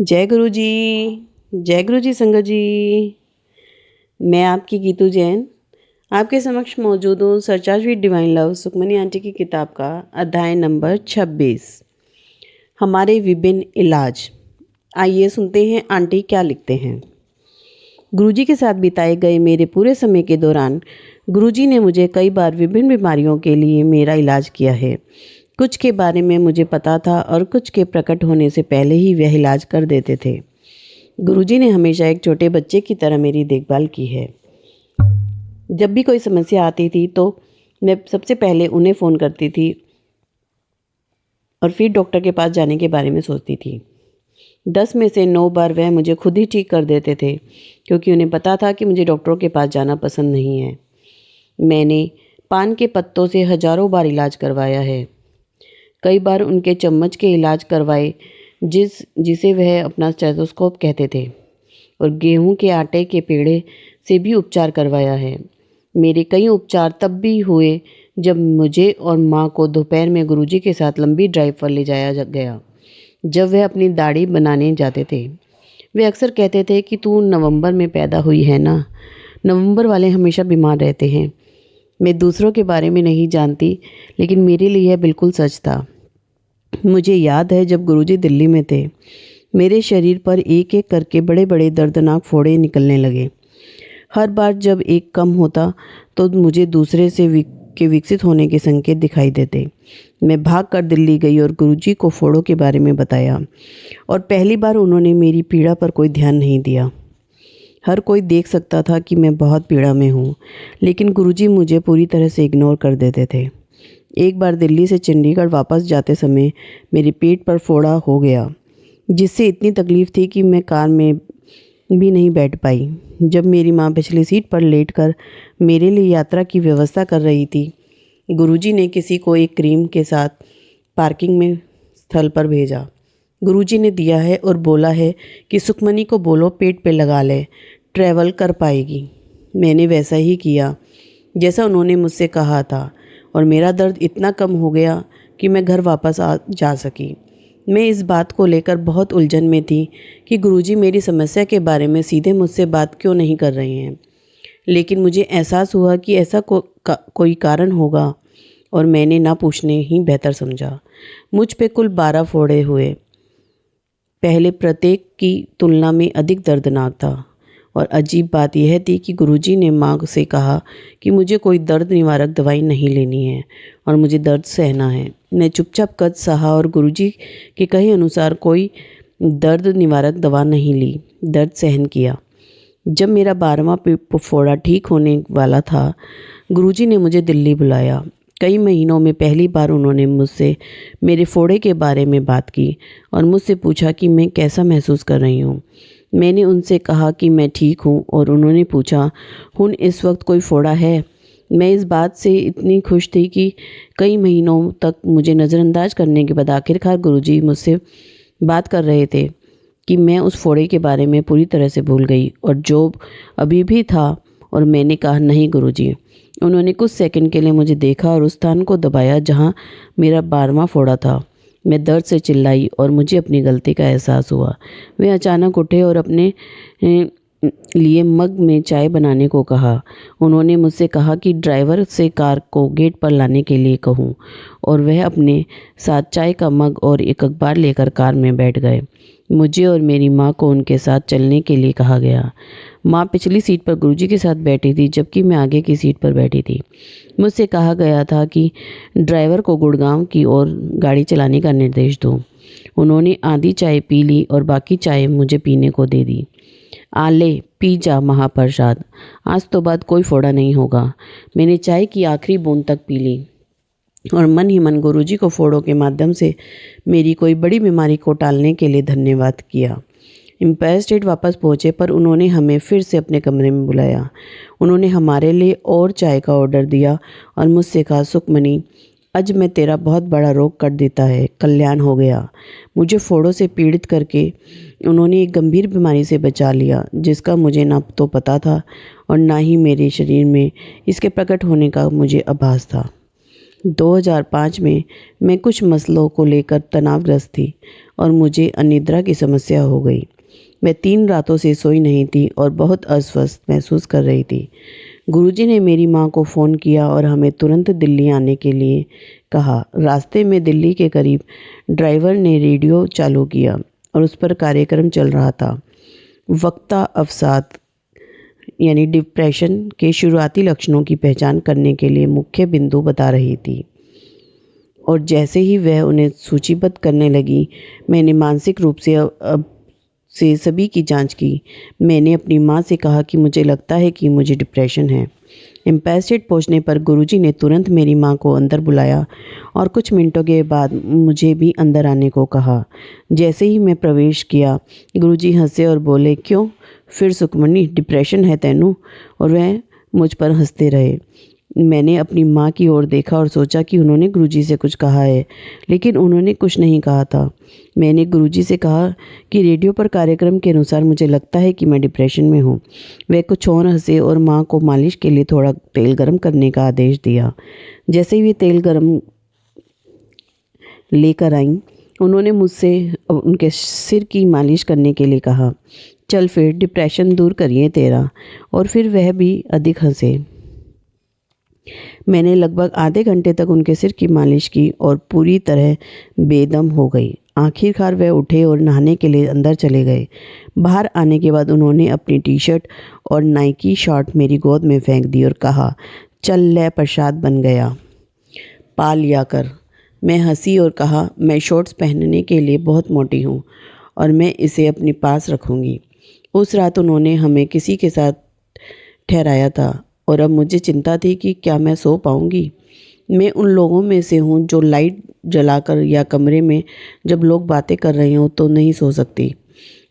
जय गुरु जी। जय गुरु जी संगत जी। मैं आपकी गीतू जैन आपके समक्ष मौजूद हूँ surcharge with divine love Sukhmani aunty की किताब का अध्याय नंबर 26 हमारे विभिन्न इलाज। आइए सुनते हैं आंटी क्या लिखते हैं। गुरुजी के साथ बिताए गए मेरे पूरे समय के दौरान गुरुजी ने मुझे कई बार विभिन्न बीमारियों के लिए मेरा इलाज किया है। कुछ के बारे में मुझे पता था और कुछ के प्रकट होने से पहले ही वह इलाज कर देते थे। गुरुजी ने हमेशा एक छोटे बच्चे की तरह मेरी देखभाल की है। जब भी कोई समस्या आती थी तो मैं सबसे पहले उन्हें फ़ोन करती थी और फिर डॉक्टर के पास जाने के बारे में सोचती थी। 10 में से 9 बार वह मुझे खुद ही ठीक कर देते थे, क्योंकि उन्हें पता था कि मुझे डॉक्टरों के पास जाना पसंद नहीं है। मैंने पान के पत्तों से हज़ारों बार इलाज करवाया है। कई बार उनके चम्मच के इलाज करवाए जिसे वह अपना स्टेथोस्कोप कहते थे, और गेहूं के आटे के पेड़े से भी उपचार करवाया है। मेरे कई उपचार तब भी हुए जब मुझे और माँ को दोपहर में गुरुजी के साथ लंबी ड्राइव पर ले जाया गया। जब वह अपनी दाढ़ी बनाने जाते थे, वे अक्सर कहते थे कि तू नवंबर में पैदा हुई है ना। नवंबर वाले हमेशा बीमार रहते हैं। मैं दूसरों के बारे में नहीं जानती, लेकिन मेरे लिए यह बिल्कुल सच था। मुझे याद है जब गुरुजी दिल्ली में थे, मेरे शरीर पर एक एक करके बड़े बड़े दर्दनाक फोड़े निकलने लगे। हर बार जब एक कम होता तो मुझे दूसरे से विकसित होने के संकेत दिखाई देते। मैं भागकर दिल्ली गई और गुरुजी को फोड़ों के बारे में बताया, और पहली बार उन्होंने मेरी पीड़ा पर कोई ध्यान नहीं दिया। हर कोई देख सकता था कि मैं बहुत पीड़ा में हूँ, लेकिन गुरुजी मुझे पूरी तरह से इग्नोर कर देते थे। एक बार दिल्ली से चंडीगढ़ वापस जाते समय मेरे पेट पर फोड़ा हो गया, जिससे इतनी तकलीफ़ थी कि मैं कार में भी नहीं बैठ पाई। जब मेरी माँ पिछली सीट पर लेटकर मेरे लिए यात्रा की व्यवस्था कर रही थी, गुरुजी ने किसी को एक क्रीम के साथ पार्किंग में स्थल पर भेजा। गुरुजी ने दिया है और बोला है कि सुखमनी को बोलो पेट पे लगा ले, ट्रैवल कर पाएगी। मैंने वैसा ही किया जैसा उन्होंने मुझसे कहा था, और मेरा दर्द इतना कम हो गया कि मैं घर वापस जा सकी। मैं इस बात को लेकर बहुत उलझन में थी कि गुरुजी मेरी समस्या के बारे में सीधे मुझसे बात क्यों नहीं कर रहे हैं, लेकिन मुझे एहसास हुआ कि ऐसा कोई कारण होगा, और मैंने ना पूछने ही बेहतर समझा। मुझ पे कुल 12 फोड़े हुए। पहले प्रत्येक की तुलना में अधिक दर्दनाक था, और अजीब बात यह थी कि गुरुजी ने माँ से कहा कि मुझे कोई दर्द निवारक दवाई नहीं लेनी है और मुझे दर्द सहना है। मैं चुपचाप कद सहा और गुरुजी के कहे अनुसार कोई दर्द निवारक दवा नहीं ली, दर्द सहन किया। जब मेरा 12वां फोड़ा ठीक होने वाला था, गुरुजी ने मुझे दिल्ली बुलाया। कई महीनों में पहली बार उन्होंने मुझसे मेरे फोड़े के बारे में बात की और मुझसे पूछा कि मैं कैसा महसूस कर रही हूँ। मैंने उनसे कहा कि मैं ठीक हूँ, और उन्होंने पूछा, हुन इस वक्त कोई फोड़ा है? मैं इस बात से इतनी खुश थी कि कई महीनों तक मुझे नज़रअंदाज करने के बाद आखिरकार गुरुजी मुझसे बात कर रहे थे कि मैं उस फोड़े के बारे में पूरी तरह से भूल गई, और जो अभी भी था। और मैंने कहा, नहीं गुरुजी। उन्होंने कुछ सेकंड के लिए मुझे देखा और उस स्थान को दबाया जहाँ मेरा 12वां फोड़ा था। मैं दर्द से चिल्लाई और मुझे अपनी गलती का एहसास हुआ। वे अचानक उठे और अपने लिए मग में चाय बनाने को कहा। उन्होंने मुझसे कहा कि ड्राइवर से कार को गेट पर लाने के लिए कहूँ, और वह अपने साथ चाय का मग और एक अखबार लेकर कार में बैठ गए। मुझे और मेरी माँ को उनके साथ चलने के लिए कहा गया। माँ पिछली सीट पर गुरुजी के साथ बैठी थी, जबकि मैं आगे की सीट पर बैठी थी। मुझसे कहा गया था कि ड्राइवर को गुड़गांव की ओर गाड़ी चलाने का निर्देश दो। उन्होंने आधी चाय पी ली और बाकी चाय मुझे पीने को दे दी। आले पी जा महाप्रसाद, आज तो बाद कोई फोड़ा नहीं होगा। मैंने चाय की आखिरी बूंद तक पी ली और मन ही मन गुरुजी को फोड़ों के माध्यम से मेरी कोई बड़ी बीमारी को टालने के लिए धन्यवाद किया। एम्पायर स्टेट वापस पहुँचे पर उन्होंने हमें फिर से अपने कमरे में बुलाया। उन्होंने हमारे लिए और चाय का ऑर्डर दिया और मुझसे कहा, सुखमनी, आज मैं तेरा बहुत बड़ा रोग कर देता है, कल्याण हो गया। मुझे फोड़ों से पीड़ित करके उन्होंने एक गंभीर बीमारी से बचा लिया, जिसका मुझे ना तो पता था और ना ही मेरे शरीर में इसके प्रकट होने का मुझे आभास था। 2005 में मैं कुछ मसलों को लेकर तनावग्रस्त थी और मुझे अनिद्रा की समस्या हो गई। मैं 3 रातों से सोई नहीं थी और बहुत अस्वस्थ महसूस कर रही थी। गुरुजी ने मेरी माँ को फ़ोन किया और हमें तुरंत दिल्ली आने के लिए कहा। रास्ते में दिल्ली के करीब ड्राइवर ने रेडियो चालू किया और उस पर कार्यक्रम चल रहा था। वक्ता अवसाद यानी डिप्रेशन के शुरुआती लक्षणों की पहचान करने के लिए मुख्य बिंदु बता रही थी, और जैसे ही वह उन्हें सूचीबद्ध करने लगी, मैंने मानसिक रूप से सभी की जांच की। मैंने अपनी माँ से कहा कि मुझे लगता है कि मुझे डिप्रेशन है। एम्पायर स्टेट पहुँचने पर गुरुजी ने तुरंत मेरी माँ को अंदर बुलाया और कुछ मिनटों के बाद मुझे भी अंदर आने को कहा। जैसे ही मैं प्रवेश किया, गुरुजी हंसे और बोले, क्यों फिर सुखमनी, डिप्रेशन है तैनू? और वह मुझ पर हंसते रहे। मैंने अपनी माँ की ओर देखा और सोचा कि उन्होंने गुरुजी से कुछ कहा है, लेकिन उन्होंने कुछ नहीं कहा था। मैंने गुरुजी से कहा कि रेडियो पर कार्यक्रम के अनुसार मुझे लगता है कि मैं डिप्रेशन में हूँ। वे कुछ और हंसे और माँ को मालिश के लिए थोड़ा तेल गर्म करने का आदेश दिया। जैसे ही वे तेल गर्म लेकर आईं, उन्होंने मुझसे उनके सिर की मालिश करने के लिए कहा। चल फिर डिप्रेशन दूर करिए तेरा। और फिर वह भी अधिक हंसे। मैंने लगभग आधे घंटे तक उनके सिर की मालिश की और पूरी तरह बेदम हो गई। आखिरकार वह उठे और नहाने के लिए अंदर चले गए। बाहर आने के बाद उन्होंने अपनी टी-शर्ट और नाइकी शॉर्ट मेरी गोद में फेंक दी और कहा, चल ले प्रसाद बन गया, पा लिया कर। मैं हंसी और कहा, मैं शॉर्ट्स पहनने के लिए बहुत मोटी हूँ और मैं इसे अपने पास रखूँगी। उस रात उन्होंने हमें किसी के साथ ठहराया था और अब मुझे चिंता थी कि क्या मैं सो पाऊँगी। मैं उन लोगों में से हूँ जो लाइट जलाकर या कमरे में जब लोग बातें कर रहे हों तो नहीं सो सकती।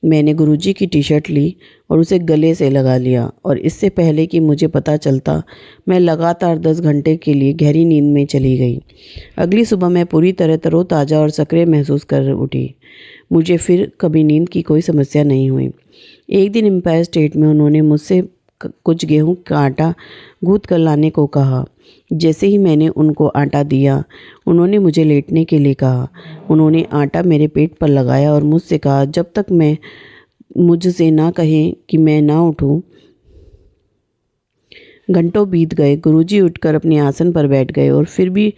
मैंने गुरुजी की टी-शर्ट ली और उसे गले से लगा लिया और इससे पहले कि मुझे पता चलता, मैं लगातार 10 घंटे के लिए गहरी नींद में चली गई। अगली सुबह मैं पूरी तरह तरोताज़ा और सक्रिय महसूस कर उठी। मुझे फिर कभी नींद की कोई समस्या नहीं हुई। एक दिन एम्पायर स्टेट में उन्होंने मुझसे कुछ गेहूं का आटा गूँथ कर लाने को कहा। जैसे ही मैंने उनको आटा दिया, उन्होंने मुझे लेटने के लिए कहा। उन्होंने आटा मेरे पेट पर लगाया और मुझसे कहा, जब तक मैं मुझसे ना कहें कि मैं ना उठूं। घंटों बीत गए। गुरुजी उठकर अपने आसन पर बैठ गए और फिर भी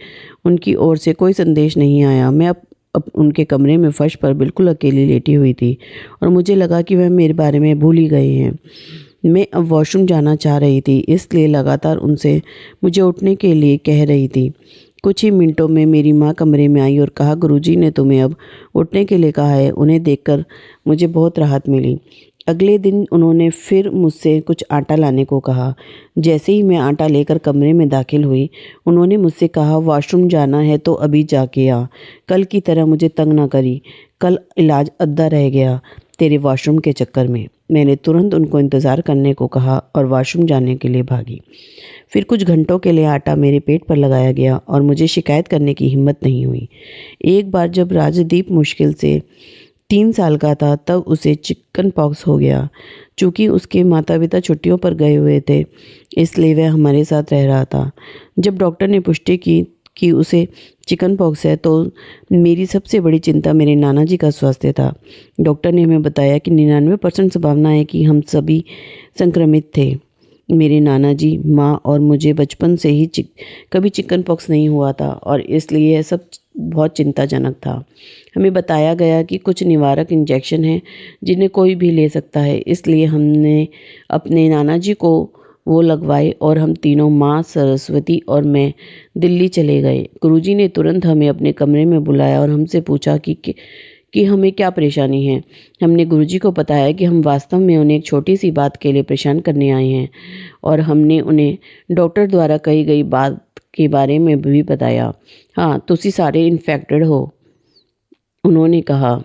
उनकी ओर से कोई संदेश नहीं आया। मैं अब उनके कमरे में फर्श पर बिल्कुल अकेली लेटी हुई थी और मुझे लगा कि वह मेरे बारे में भूल ही गए हैं। मैं अब वॉशरूम जाना चाह रही थी, इसलिए लगातार उनसे मुझे उठने के लिए कह रही थी। कुछ ही मिनटों में मेरी माँ कमरे में आई और कहा, गुरुजी ने तुम्हें अब उठने के लिए कहा है। उन्हें देखकर मुझे बहुत राहत मिली। अगले दिन उन्होंने फिर मुझसे कुछ आटा लाने को कहा। जैसे ही मैं आटा लेकर कमरे में दाखिल हुई, उन्होंने मुझसे कहा, वॉशरूम जाना है तो अभी जाके आ, कल की तरह मुझे तंग ना करी। कल इलाज अद्धा रह गया तेरे वॉशरूम के चक्कर में। मैंने तुरंत उनको इंतज़ार करने को कहा और वॉशरूम जाने के लिए भागी। फिर कुछ घंटों के लिए आटा मेरे पेट पर लगाया गया और मुझे शिकायत करने की हिम्मत नहीं हुई। एक बार जब राजदीप मुश्किल से 3 साल का था, तब उसे चिकन पॉक्स हो गया। चूँकि उसके माता पिता छुट्टियों पर गए हुए थे, इसलिए वह हमारे साथ रह रहा था। जब डॉक्टर ने पुष्टि की कि उसे चिकन पॉक्स है, तो मेरी सबसे बड़ी चिंता मेरे नाना जी का स्वास्थ्य था। डॉक्टर ने हमें बताया कि 99% संभावना है कि हम सभी संक्रमित थे। मेरे नाना जी, माँ और मुझे बचपन से ही कभी चिकन पॉक्स नहीं हुआ था और इसलिए यह सब बहुत चिंताजनक था। हमें बताया गया कि कुछ निवारक इंजेक्शन हैं जिन्हें कोई भी ले सकता है, इसलिए हमने अपने नाना जी को वो लगवाए और हम तीनों, माँ, सरस्वती और मैं, दिल्ली चले गए। गुरुजी ने तुरंत हमें अपने कमरे में बुलाया और हमसे पूछा कि हमें क्या परेशानी है। हमने गुरुजी को बताया कि हम वास्तव में उन्हें एक छोटी सी बात के लिए परेशान करने आए हैं और हमने उन्हें डॉक्टर द्वारा कही गई बात के बारे में भी बताया। हाँ, तुसी सारे इन्फेक्टेड हो, उन्होंने कहा।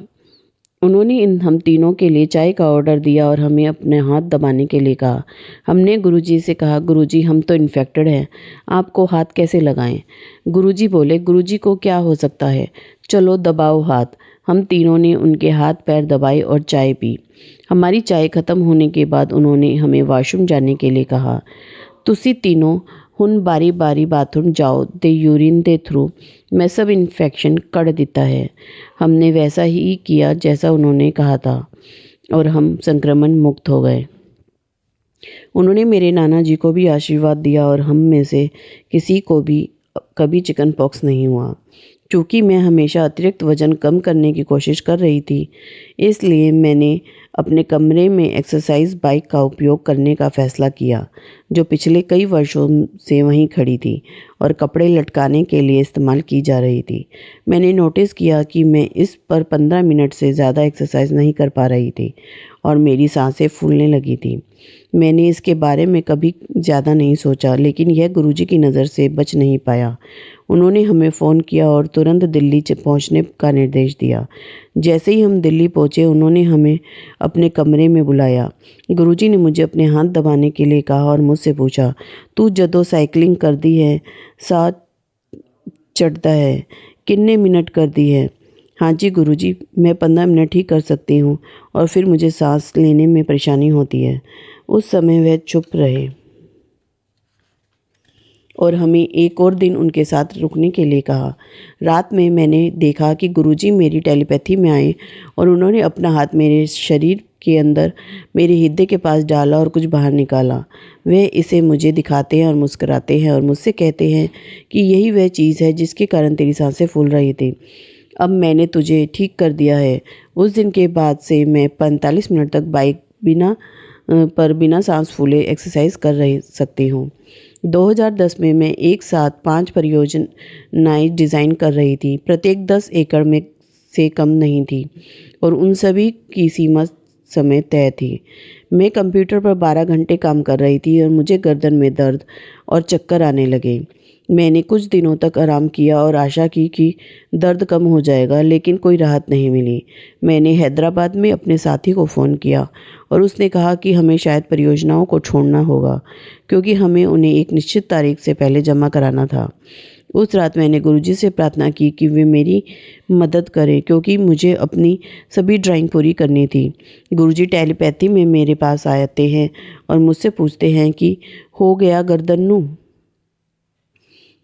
उन्होंने हम तीनों के लिए चाय का ऑर्डर दिया और हमें अपने हाथ दबाने के लिए कहा। हमने गुरुजी से कहा, गुरुजी हम तो इन्फेक्टेड हैं, आपको हाथ कैसे लगाएं? गुरुजी बोले, गुरुजी को क्या हो सकता है, चलो दबाओ हाथ। हम तीनों ने उनके हाथ पैर दबाए और चाय पी। हमारी चाय ख़त्म होने के बाद उन्होंने हमें वॉशरूम जाने के लिए कहा। तुसी तीनों ਹੁਣ बारी बारी बाथरूम जाओ ते यूरिन दे थ्रू मैं सब इन्फेक्शन कर देता है। हमने वैसा ही किया जैसा उन्होंने कहा था और हम संक्रमण मुक्त हो गए। उन्होंने मेरे नाना जी को भी आशीर्वाद दिया और हम में से किसी को भी कभी चिकन पॉक्स नहीं हुआ। चूँकि मैं हमेशा अतिरिक्त वज़न कम करने की कोशिश कर रही थी, इसलिए मैंने अपने कमरे में एक्सरसाइज बाइक का उपयोग करने का फ़ैसला किया, जो पिछले कई वर्षों से वहीं खड़ी थी और कपड़े लटकाने के लिए इस्तेमाल की जा रही थी। मैंने नोटिस किया कि मैं इस पर 15 मिनट से ज़्यादा एक्सरसाइज नहीं कर पा रही थी और मेरी सांसें फूलने लगी थी। मैंने इसके बारे में कभी ज़्यादा नहीं सोचा, लेकिन यह गुरुजी की नज़र से बच नहीं पाया। उन्होंने हमें फ़ोन किया और तुरंत दिल्ली पहुंचने का निर्देश दिया। जैसे ही हम दिल्ली पहुंचे, उन्होंने हमें अपने कमरे में बुलाया। गुरुजी ने मुझे अपने हाथ दबाने के लिए कहा और मुझसे पूछा, तू जदों साइकिलिंग कर दी है, साथ चढ़ता है, कितने मिनट कर दी है? हाँ जी गुरुजी, मैं 15 मिनट ही कर सकती हूँ और फिर मुझे सांस लेने में परेशानी होती है। उस समय वह चुप रहे और हमें एक और दिन उनके साथ रुकने के लिए कहा। रात में मैंने देखा कि गुरुजी मेरी टेलीपैथी में आए और उन्होंने अपना हाथ मेरे शरीर के अंदर मेरे हृदय के पास डाला और कुछ बाहर निकाला। वे इसे मुझे दिखाते हैं और मुस्कुराते हैं और मुझसे कहते हैं कि यही वह चीज़ है जिसके कारण तेरी सांसें फूल रही थी। अब मैंने तुझे ठीक कर दिया है। उस दिन के बाद से मैं 45 मिनट तक बाइक बिना सांस फूले एक्सरसाइज कर रही सकती हूँ। 2010 में मैं एक साथ 5 परियोजनाएं डिज़ाइन कर रही थी, प्रत्येक 10 एकड़ में से कम नहीं थी और उन सभी की सीमा समय तय थी। मैं कंप्यूटर पर 12 घंटे काम कर रही थी और मुझे गर्दन में दर्द और चक्कर आने लगे। मैंने कुछ दिनों तक आराम किया और आशा की कि दर्द कम हो जाएगा, लेकिन कोई राहत नहीं मिली। मैंने हैदराबाद में अपने साथी को फ़ोन किया और उसने कहा कि हमें शायद परियोजनाओं को छोड़ना होगा, क्योंकि हमें उन्हें एक निश्चित तारीख से पहले जमा कराना था। उस रात मैंने गुरुजी से प्रार्थना की कि वे मेरी मदद करें, क्योंकि मुझे अपनी सभी ड्राइंग पूरी करनी थी। गुरुजी टेलीपैथी में मेरे पास आते हैं और मुझसे पूछते हैं कि हो गया गर्दनू?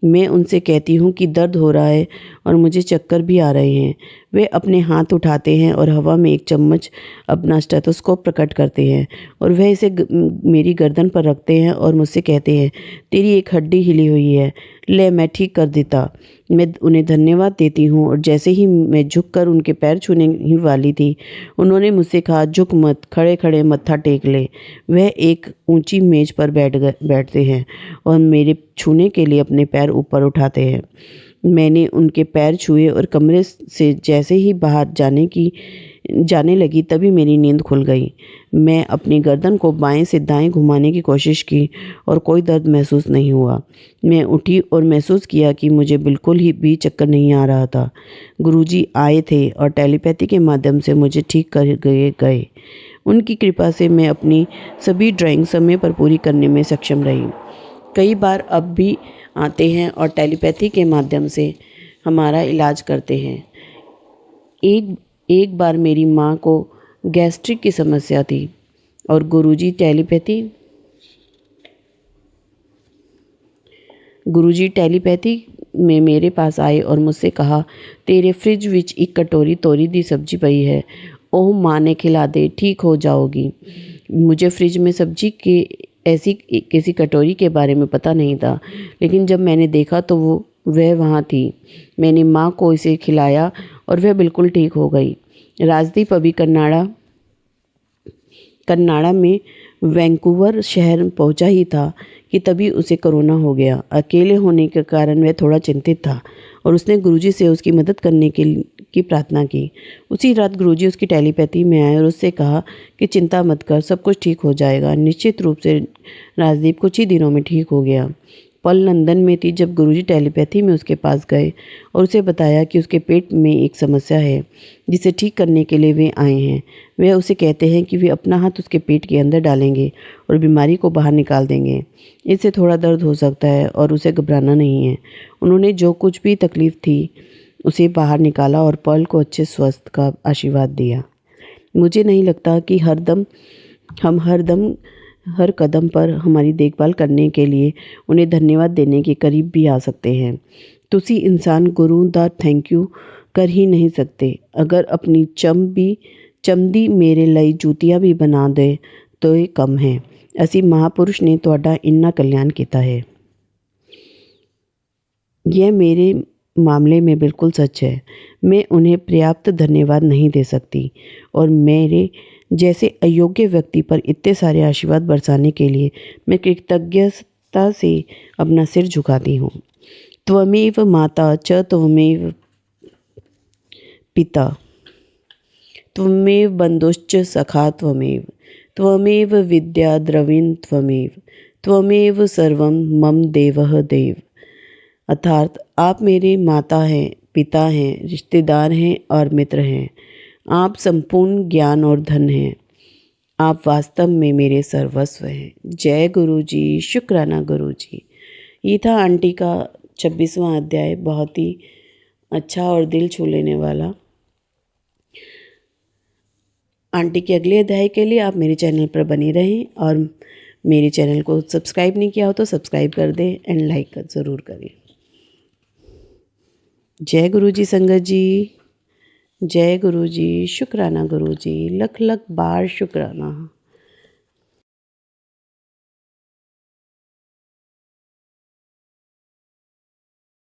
मैं उनसे कहती हूँ कि दर्द हो रहा है और मुझे चक्कर भी आ रहे हैं। वे अपने हाथ उठाते हैं और हवा में एक चम्मच अपना स्टेथोस्कोप प्रकट करते हैं और वह इसे मेरी गर्दन पर रखते हैं और मुझसे कहते हैं, तेरी एक हड्डी हिली हुई है, ले मैं ठीक कर देता। मैं उन्हें धन्यवाद देती हूँ और जैसे ही मैं झुककर उनके पैर छूने ही वाली थी, उन्होंने मुझसे कहा, झुक मत, खड़े खड़े मत्था टेक ले। वह एक ऊंची मेज पर बैठते हैं और मेरे छूने के लिए अपने पैर ऊपर उठाते हैं। मैंने उनके पैर छुए और कमरे से जैसे ही बाहर जाने लगी, तभी मेरी नींद खुल गई। मैं अपनी गर्दन को बाएं से दाएं घुमाने की कोशिश की और कोई दर्द महसूस नहीं हुआ। मैं उठी और महसूस किया कि मुझे बिल्कुल ही भी चक्कर नहीं आ रहा था। गुरुजी आए थे और टेलीपैथी के माध्यम से मुझे ठीक कर गए। उनकी कृपा से मैं अपनी सभी ड्राइंग समय पर पूरी करने में सक्षम रही। कई बार अब भी आते हैं और टेलीपैथी के माध्यम से हमारा इलाज करते हैं। एक बार मेरी माँ को गैस्ट्रिक की समस्या थी और गुरुजी टेलीपैथी में मेरे पास आए और मुझसे कहा, तेरे फ्रिज विच एक कटोरी तोरी दी सब्जी पई है, ओह माँ ने खिला दे, ठीक हो जाओगी। मुझे फ्रिज में सब्जी के ऐसी किसी कटोरी के बारे में पता नहीं था, लेकिन जब मैंने देखा तो वह वहाँ थी। मैंने माँ को इसे खिलाया और वह बिल्कुल ठीक हो गई। राजदीप अभी कन्नाडा में वैंकूवर शहर पहुंचा ही था कि तभी उसे कोरोना हो गया। अकेले होने के कारण वह थोड़ा चिंतित था और उसने गुरुजी से उसकी मदद करने की प्रार्थना की। उसी रात गुरुजी उसकी टेलीपैथी में आए और उससे कहा कि चिंता मत कर, सब कुछ ठीक हो जाएगा। निश्चित रूप से राजदीप कुछ ही दिनों में ठीक हो गया। पल लंदन में थी जब गुरुजी टेलीपैथी में उसके पास गए और उसे बताया कि उसके पेट में एक समस्या है जिसे ठीक करने के लिए वे आए हैं। वे उसे कहते हैं कि वे अपना हाथ उसके पेट के अंदर डालेंगे और बीमारी को बाहर निकाल देंगे। इससे थोड़ा दर्द हो सकता है और उसे घबराना नहीं है। उन्होंने जो कुछ भी तकलीफ थी उसे बाहर निकाला और पल को अच्छे स्वास्थ्य का आशीर्वाद दिया। मुझे नहीं लगता कि हम हर दम हर कदम पर हमारी देखभाल करने के लिए उन्हें धन्यवाद देने के करीब भी आ सकते हैं। तुसी इंसान गुरु दा थैंक यू कर ही नहीं सकते। अगर अपनी चमदी मेरे ਲਈ ਜੁੱਤੀਆਂ भी बना दे तो ये कम है। ਅਸੀਂ महापुरुष ने ਤੁਹਾਡਾ ਇੰਨਾ कल्याण किया है। यह मेरे मामले में बिल्कुल सच है। मैं उन्हें पर्याप्त धन्यवाद नहीं दे सकती और मेरे जैसे अयोग्य व्यक्ति पर इतने सारे आशीर्वाद बरसाने के लिए मैं कृतज्ञता से अपना सिर झुकाती हूँ। त्वमेव माता च त्वमेव पिता त्वमेव बंधुश्च सखा त्वमेव विद्या द्रविण त्वमेव सर्वं मम देवः देव। अर्थात आप मेरे माता हैं, पिता हैं, रिश्तेदार हैं और मित्र हैं। आप संपूर्ण ज्ञान और धन हैं। आप वास्तव में मेरे सर्वस्व हैं। जय गुरु जी, शुक्राना गुरु जी। ये था आंटी का 26वां अध्याय, बहुत ही अच्छा और दिल छू लेने वाला। आंटी के अगले अध्याय के लिए आप मेरे चैनल पर बने रहें और मेरे चैनल को सब्सक्राइब नहीं किया हो तो सब्सक्राइब कर दें एंड लाइक ज़रूर करें। जय गुरु जी संगत जी, जय गुरु जी, शुक्राना गुरु जी, लख लख बार शुक्राना।